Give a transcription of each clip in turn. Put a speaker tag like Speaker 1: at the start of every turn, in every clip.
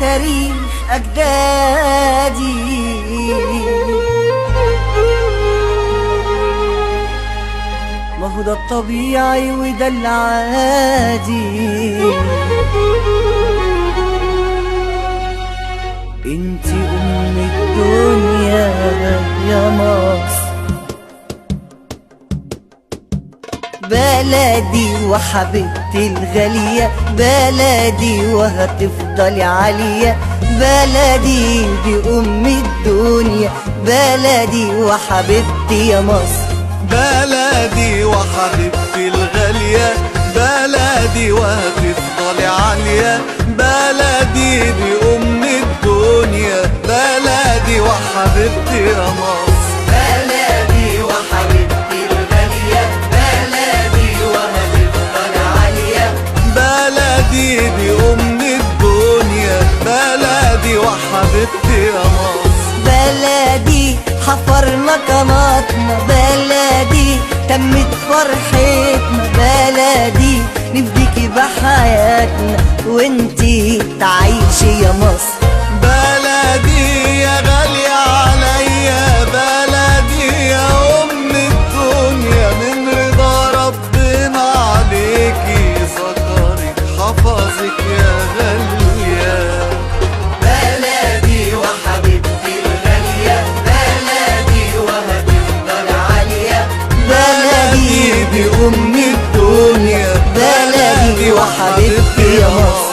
Speaker 1: تاريخ أجدادي. ما هو ده الطبيعي وده العادي. انتي أم الدنيا يا مصر، بلدي وحبيبتي الغالية، بلدي وهتفضلي عالية، بلدي دي أم الدنيا، بلدي وحبيبتي يا مصر،
Speaker 2: بلدي وحبيبتي الغالية، بلدي وهتفضلي عالية، بلدي دي أم الدنيا، بلدي وحبيبتي يا مصر،
Speaker 1: بلدي وحبيبتي الغالية، بلدي وهتفضلي عالية،
Speaker 2: بلدي دي أم الدنيا، بلدي وحبيبتي يا مصر،
Speaker 1: بلدي حفرنا قناتنا، بلدي تمت فرحتنا، بلدي نفديكي بحياتنا وانتي تعيشي يا مصر،
Speaker 2: بلدي يا غالية عليا، بلدي يا أم الدنيا، من رضا ربنا عليكي ذكرك حفظك يا غالية،
Speaker 1: بلدي وحبيبتي الغالية، بلدي وهتفضل عالية،
Speaker 2: بلدي دي أم الدنيا،
Speaker 1: بلدي وحبيبتي يا مصر.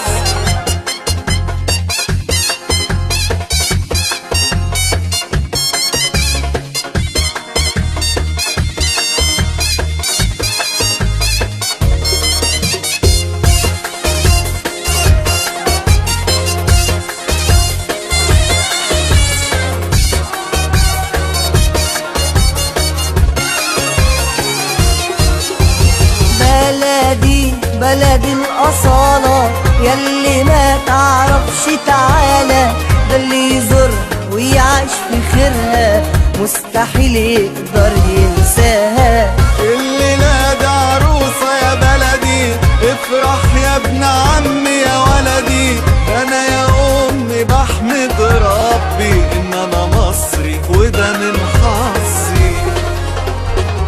Speaker 1: بلدي الأصالة ياللي ما تعرفش تعالى، ده اللي يزورها ويعيش في خيرها مستحيل يقدر ينساها،
Speaker 2: اللي نادى عروسة يا بلدي افرح يا ابن عمي يا ولدي، انا يا امي بحمد ربي ان انا مصري وده من حظي،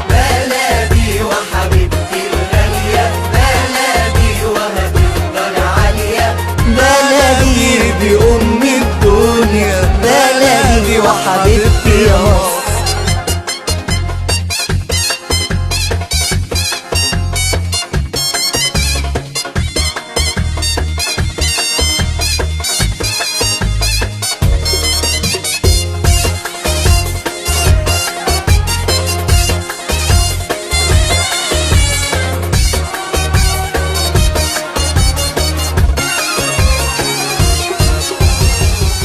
Speaker 1: بلدي وحبيبتي الغالية، بلدي وهتفضل عالية،
Speaker 2: بلدي دي أم الدنيا،
Speaker 1: بلدي وحبيبتي يا مصر.